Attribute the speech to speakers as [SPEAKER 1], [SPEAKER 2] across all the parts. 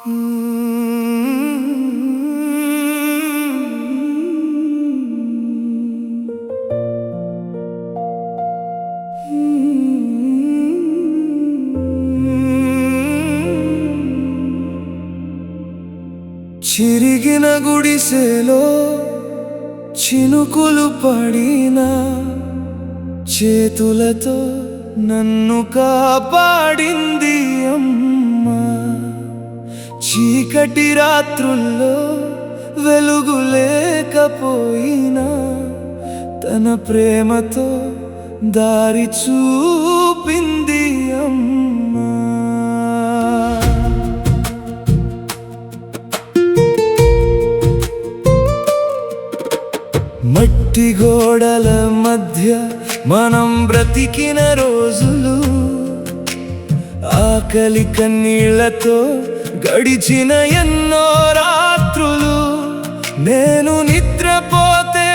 [SPEAKER 1] చిరిగిన గుడిసెలో చినుకులు పడిన చేతులతో నన్ను కాపాడింది అమ్మ. చీకటి రాత్రుల్లో వెలుగు లేకపోయినా తన ప్రేమతో దారి చూపింది అమ్మ. మట్టి గోడల మధ్య మనం బ్రతికిన రోజులు, ఆకలి కన్నీళ్లతో గడిచిన ఎన్నో రాత్రులు. నేను నిద్రపోతే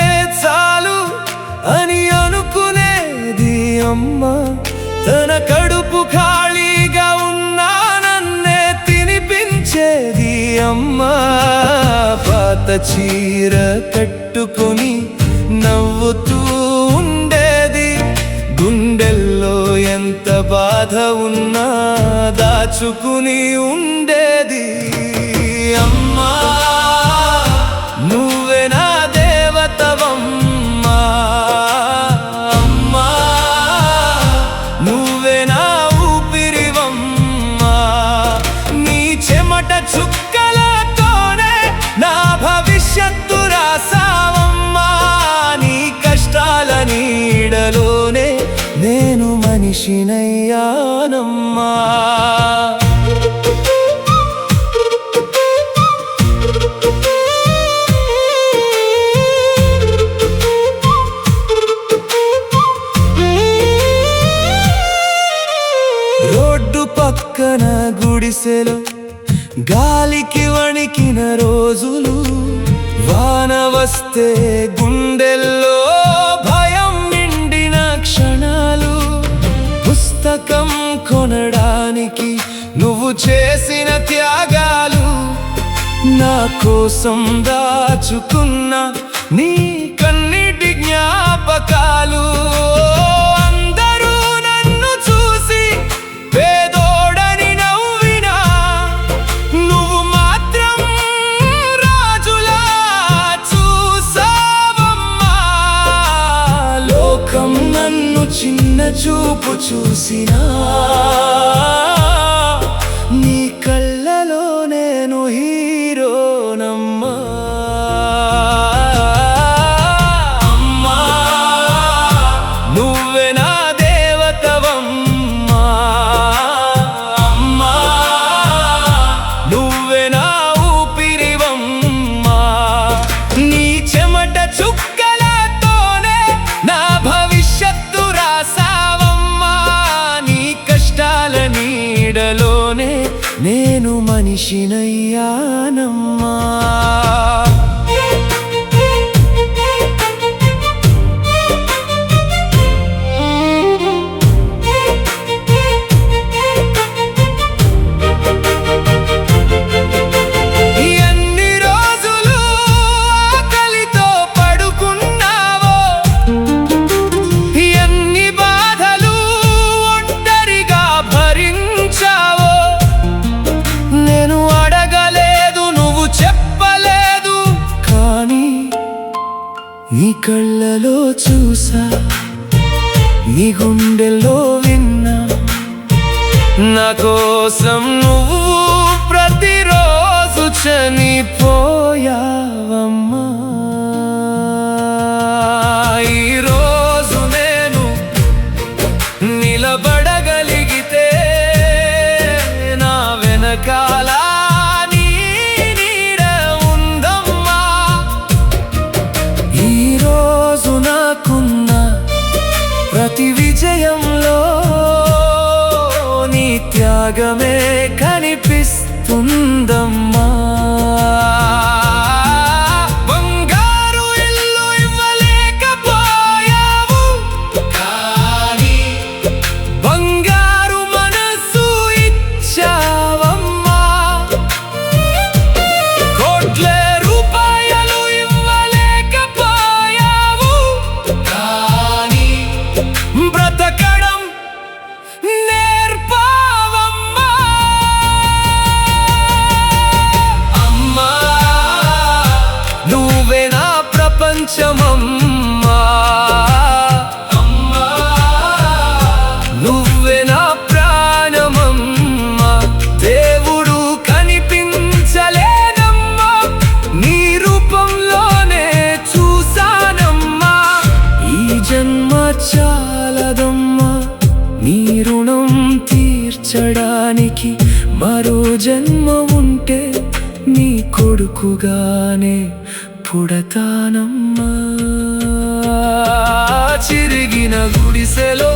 [SPEAKER 1] చాలు అని అనుకునేది అమ్మ. తన కడుపు ఖాళీగా ఉన్నా నన్నే తినిపించేది అమ్మ. పాత చీర కట్టుకొని నవ్వుతూ ఉండేది. గుండెల్లో ఎంత బాధ ఉన్నా దాచుకుని ఉండేది. అమ్మా నువ్వే నా దేవతవమ్మా. అమ్మా నువ్వే నా ఊపిరివమ్మా. నీ చెమట చుక్కలతోనే నా భవిష్యత్తు రాసావమ్మా. నీ కష్టాల నీడలోనే నేను మనిషినయ్యానమ్మా. రోడ్డు పక్కన గుడిసెలో గాలికి వణికిన రోజులు, వాన వస్తే గుండెల్లో భయం నిండిన క్షణాలు. పుస్తకం కొనడానికి నువ్వు చేసిన త్యాగాలు, నా కోసం దాచుకున్న నీ కన్నీటి జ్ఞాపకాలు. అందరూ నన్ను చూసి పేదోడని నవ్వినా, నువ్వు మాత్రం రాజులా చూసావమ్మా. లోకం నన్ను చిన్న చూపు చూసినా, నీ కళ్ళలో నేను హీరోనమ్మా. అమ్మా నువ్వే నా దేవతవమ్మా. అమ్మా నువ్వే నా ఊపిరివమ్మా. నీ చెమట చుక్కలతోనే నా భవిష్యత్తు రాసావమ్మా. నీ కష్టాల నీడలోనే నేను మనిషినయ్యానమ్మా. ఎన్ని రోజులు ఆకలితో పడుకున్నావో, ఎన్ని బాధలు ఒంటరిగా భరించావో. నేను అడగలేదు, నువ్వు చెప్పలేదు, కానీ నీ కళ్ళలో చూసా, నీ గుండెల్లో విన్నా. నా కోసం నువ్వు ప్రతిరోజు చనిపోయావమ్మా. ఈరోజు నేను నిలబడగలిగితే నా వెనకాల నీ నీడ ఉందమ్మా. ఈరోజు నాకున్న ప్రతి విజయంలో నీ త్యాగమే కనిపిస్తుందమ్మా. బంగారు ఇల్లు ఇవ్వలేకపోయావు, కానీ బంగారు మనసు ఇచ్చావమ్మా. ప్రపంచమమ్మా. నువ్వే నా ప్రాణమమ్మా, దేవుడు కనిపించలేనమ్మా, నీ రూపంలోనే చూసానమ్మా. ఈ జన్మ చాలదమ్మా, నీ రుణం తీర్చడానికి. మరో జన్మ ఉంటే నీ కొడుకుగానే పుడతానమ్మా. చిరిగిన గుడిసెలో